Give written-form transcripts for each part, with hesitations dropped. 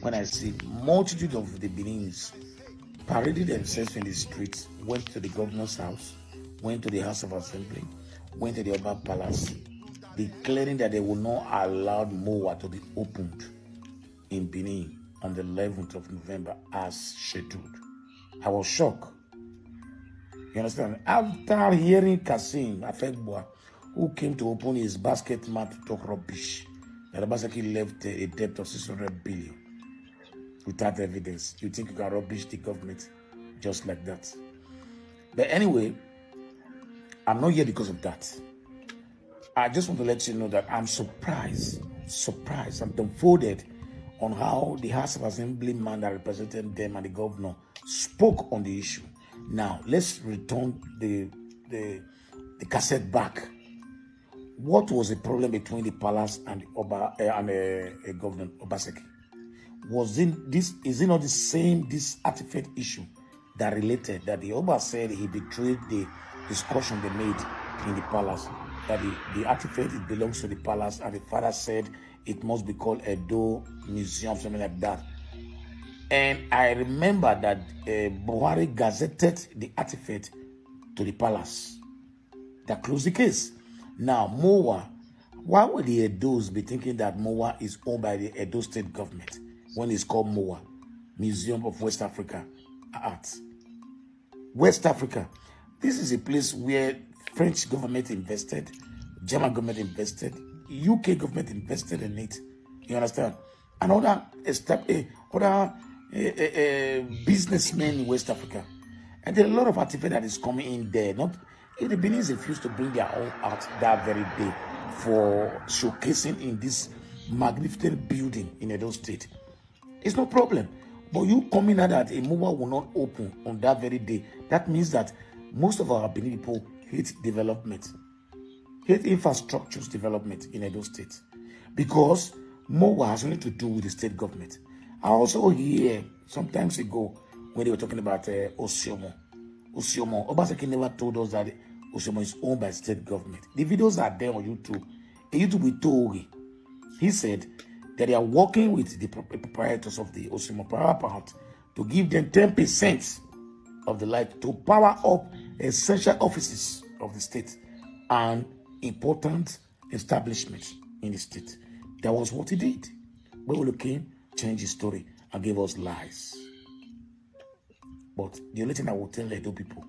when I see multitude of the Benin's paraded themselves in the streets, went to the governor's house, went to the House of Assembly, went to the Oba Palace, declaring that they will not allow MOA to be opened in Benin on the 11th of November as scheduled. I was shocked. You understand? After hearing Kasim Afegbua, who came to open his basket mat to talk rubbish, that Obaseki left a debt of 600 billion without evidence. You think you can rubbish the government just like that? But anyway, I'm not here because of that. I just want to let you know that I'm surprised, I'm dumbfounded on how the House of Assembly man that represented them and the governor spoke on the issue. Now, let's return the cassette back. What was the problem between the palace and the governor Obaseki? Is it not this artifact issue that related that the Oba said he betrayed the discussion they made in the palace, that the artifact it belongs to the palace, and the father said it must be called Edo Museum, something like that. And I remember that Buhari gazetted the artifact to the palace. That closed the case. Now, MOA, why would the Edos be thinking that MOA is owned by the Edo state government when it's called MOA, Museum of West Africa Art? West Africa, this is a place where French government invested, German government invested, UK government invested in it. You understand? And other businessmen in West Africa. And there are a lot of artifacts that is coming in there. Not if the Beninese refuse to bring their own art that very day for showcasing in this magnificent building in Edo State, it's no problem. But you coming out that a MOA will not open on that very day, that means that most of our Benin people hate development, hate infrastructures development in Edo State, because MOA has nothing to do with the state government. I also hear sometimes ago when they were talking about Oshomo. Obaseki never told us that Oshomo is owned by state government. The videos are there on YouTube. YouTube with Togi. He said that they are working with the proprietors of the Oshomo power plant to give them 10% of the light to power up essential offices of the state and important establishments in the state. That was what he did. When we came, changed his story and gave us lies. But the only thing I will tell Edo people,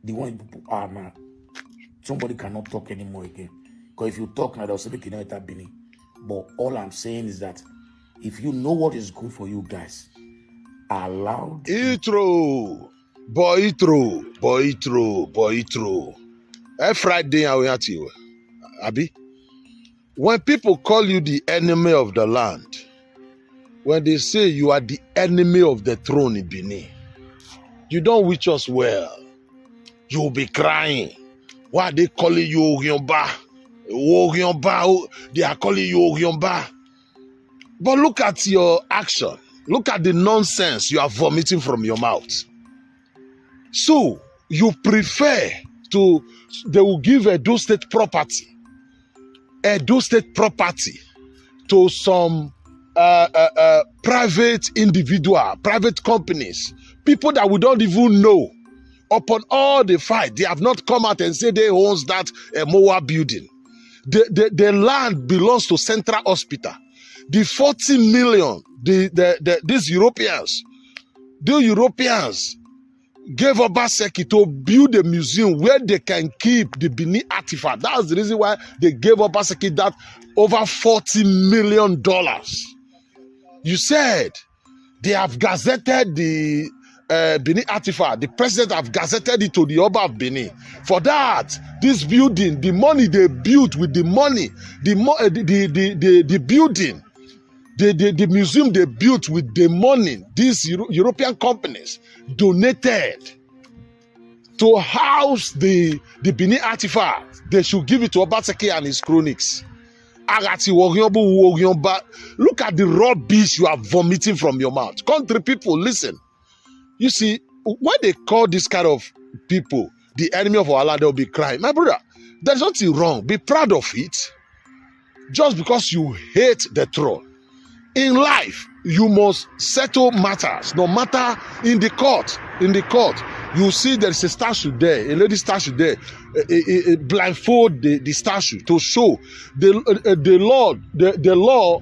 the one people are now, somebody cannot talk anymore again. Because if you talk now, they'll say, you know, it's happening. But all I'm saying is that if you know what is good for you guys, allow Heathrow, Heathrow. Every Friday I will at you, Abi. When people call you the enemy of the land, when they say you are the enemy of the throne in Benin, you don't wish us well. You'll be crying. Why are they calling you Ogyomba? They are calling you Ogyomba. But look at your action. Look at the nonsense you are vomiting from your mouth. So you prefer they will give Edo State property to some private individual, private companies, people that we don't even know. Upon all the fight, they have not come out and said they own that MOA building. The land belongs to Central Hospital. The 40 million, these Europeans gave Obaseki to build a museum where they can keep the Benin artifact. That's the reason why they gave Obaseki that over $40 million. You said they have gazetted the Benin artifact. The president have gazetted it to the Oba of Benin. For that, this building, the money they built with the money, the building, the museum they built with the money these European companies donated to house the Benin artifact. They should give it to Obaseki and his cronies. Look at the rubbish you are vomiting from your mouth. Country people, listen. You see, when they call this kind of people the enemy of our land, they'll be crying. My brother, there's nothing wrong. Be proud of it. Just because you hate the throne. In life, you must settle matters, no matter in the court. In the court, you see there is a statue there, a lady statue there, blindfold the statue to show the law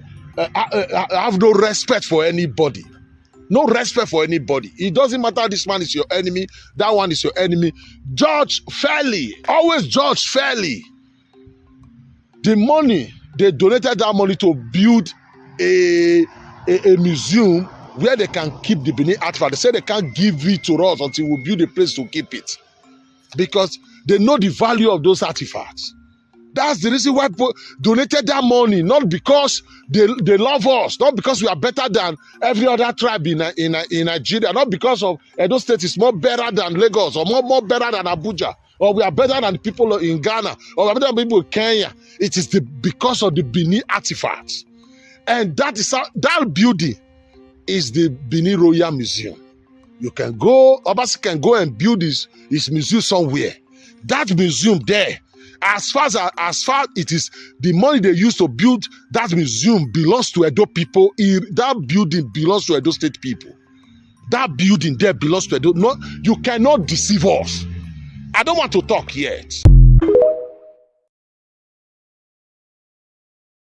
have no respect for anybody. No respect for anybody. It doesn't matter this man is your enemy, that one is your enemy. Judge fairly. Always judge fairly. The money, they donated that money to build a museum where they can keep the Benin artifact. They say they can't give it to us until we build a place to keep it, because they know the value of those artifacts. That's the reason why people donated that money, not because they love us, not because we are better than every other tribe in Nigeria, not because of Edo State is more better than Lagos, or more better than Abuja, or we are better than people in Ghana, or we are better than people in Kenya. It is because of the Benin artifacts. And that building is the Benin Royal Museum. You can go, Obasi can go and build his museum somewhere. That museum there, as far it is, the money they use to build that museum belongs to Edo people. That building belongs to Edo State people. That building there belongs to Edo. No, you cannot deceive us. I don't want to talk yet.